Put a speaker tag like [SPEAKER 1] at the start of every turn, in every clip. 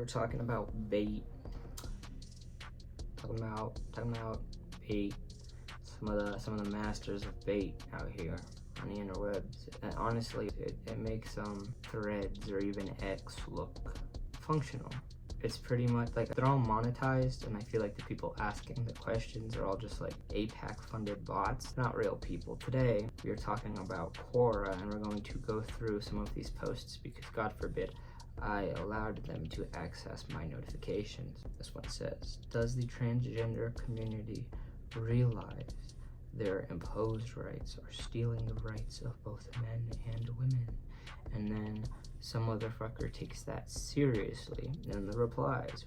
[SPEAKER 1] we're talking about bait. Talking about bait. Some of the masters of bait out here on the interwebs. And honestly, it makes threads or even X look functional. It's pretty much like they're all monetized, and I feel like the people asking the questions are all just like APAC funded bots, not real people. Today, we are talking about Quora, and we're going to go through some of these posts because, God forbid, I allowed them to access my notifications. This one says, does the transgender community realize their imposed rights are stealing the rights of both men and women? And then some motherfucker takes that seriously in the replies,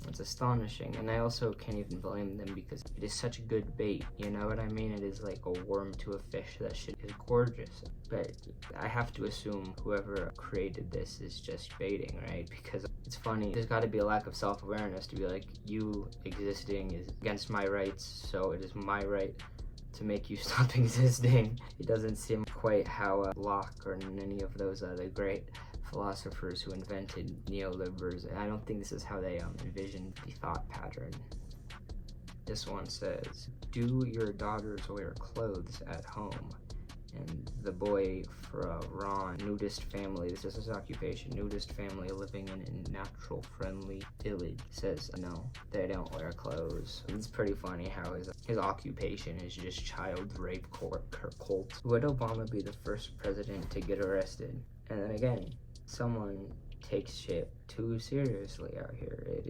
[SPEAKER 1] it's astonishing. And I also can't even blame them because it is such good bait, you know what I mean? It is like a worm to a fish. That shit is gorgeous. But I have to assume whoever created this is just baiting, right? Because it's funny, there's got to be a lack of self-awareness to be like, you existing is against my rights, so it is my right to make you stop existing. It doesn't seem quite how Locke or any of those other great philosophers who invented neoliberals, I don't think this is how they envisioned the thought pattern. This one says, do your daughters wear clothes at home? And the boy for Ron, nudist family, this is his occupation, nudist family living in a natural friendly village, says no, they don't wear clothes. It's pretty funny how his occupation is just child rape cult. Would Obama be the first president to get arrested? And then again, someone takes shit too seriously out here.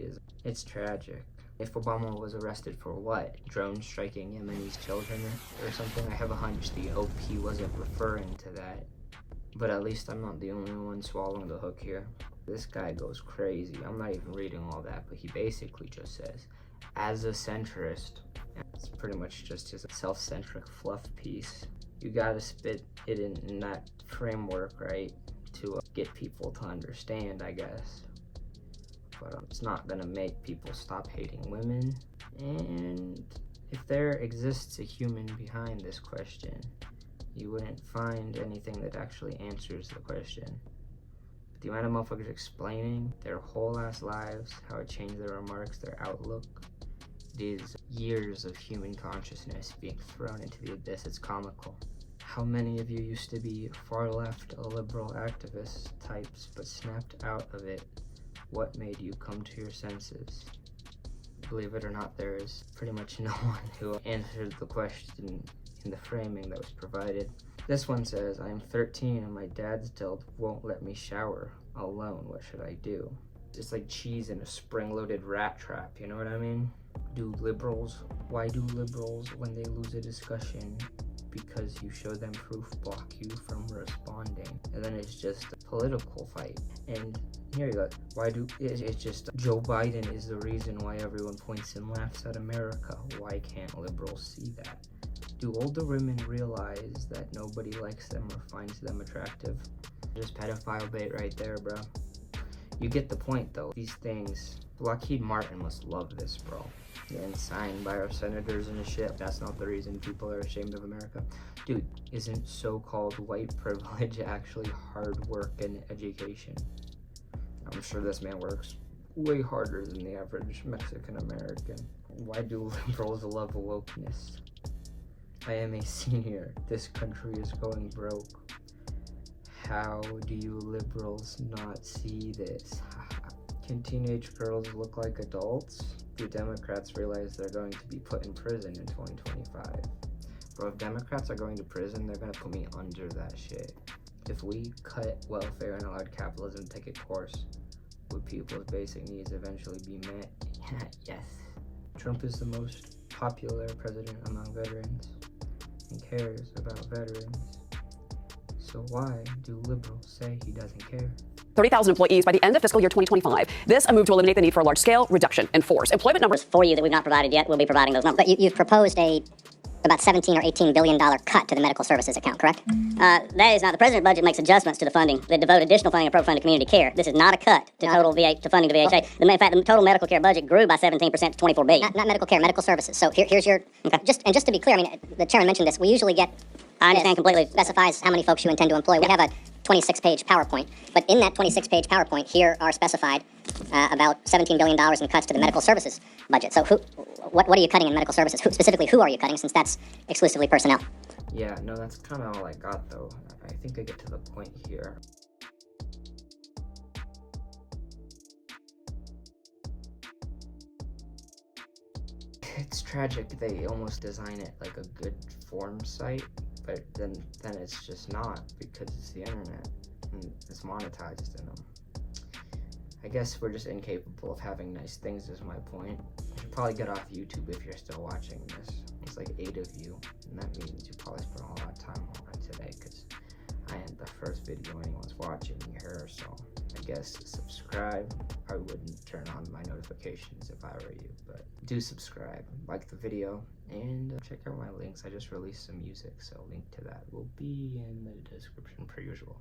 [SPEAKER 1] It's tragic. If Obama was arrested for what? Drone striking Yemeni's children or something? I have a hunch the OP wasn't referring to that. But at least I'm not the only one swallowing the hook here. This guy goes crazy. I'm not even reading all that, but he basically just says, as a centrist, it's pretty much just his self-centric fluff piece. You gotta spit it in that framework, right? To get people to understand, I guess. But it's not gonna make people stop hating women. And if there exists a human behind this question, you wouldn't find anything that actually answers the question. But the amount of motherfuckers explaining their whole ass lives, how it changed their remarks, their outlook, it is years of human consciousness being thrown into the abyss. It's comical. How many of you used to be far left, liberal activist types, but snapped out of it? What made you come to your senses? Believe it or not, there is pretty much no one who answered the question in the framing that was provided. This one says, I am 13 and my dad still won't let me shower alone. What should I do? It's like cheese in a spring-loaded rat trap, you know what I mean? Why do liberals, when they lose a discussion, because you show them proof, block you from responding? And then it's just a political fight. And here you go. It's just Joe Biden is the reason why everyone points and laughs at America. Why can't liberals see that? Do older women realize that nobody likes them or finds them attractive? Just pedophile bait right there, bro. You get the point though. These things, Lockheed Martin must love this, bro. Getting signed by our senators and shit. That's not the reason people are ashamed of America. Dude, isn't so-called white privilege actually hard work and education? I'm sure this man works way harder than the average Mexican American. Why do liberals love wokeness? I am a senior. This country is going broke. How do you liberals not see this? Can teenage girls look like adults? Do Democrats realize they're going to be put in prison in 2025? Bro, if Democrats are going to prison, they're gonna put me under that shit. If we cut welfare and allowed capitalism to take its course, would people's basic needs eventually be met? Yes. Trump is the most popular president among veterans and cares about veterans. So why do liberals say he doesn't care?
[SPEAKER 2] 30,000 employees by the end of fiscal year 2025. This a move to eliminate the need for a large-scale reduction in force. Employment numbers
[SPEAKER 3] for you that we've not provided yet. We'll be providing those numbers. But you've proposed about $17 or $18 billion cut to the medical services account, correct? That is not. The president's budget makes adjustments to the funding that devote additional funding appropriate to community care. This is not a cut to total to funding to VHA. Okay. In fact, the total medical care budget grew by 17% to $24 billion. Not medical care, medical services. So here's your just to be clear. I mean, the chairman mentioned this. We usually get. I understand completely. Specifies how many folks you intend to employ. We have a 26-page PowerPoint. But in that 26-page PowerPoint, here are specified about $17 billion in cuts to the medical services budget. So what are you cutting in medical services? Specifically, who are you cutting, since that's exclusively personnel?
[SPEAKER 1] Yeah, no, that's kind of all I got, though. I think I get to the point here. It's tragic. They almost design it like a good form site, but then it's just not, because it's the internet and it's monetized in them. I guess we're just incapable of having nice things is my point. You should probably get off YouTube if you're still watching this. It's like 8 of you, and that means you probably spent a lot of time on it today, because I am the first video anyone's watching here, so I guess subscribe. I wouldn't turn on my notifications if I were you, but do subscribe, like the video, and check out my links. I just released some music, so link to that will be in the description per usual.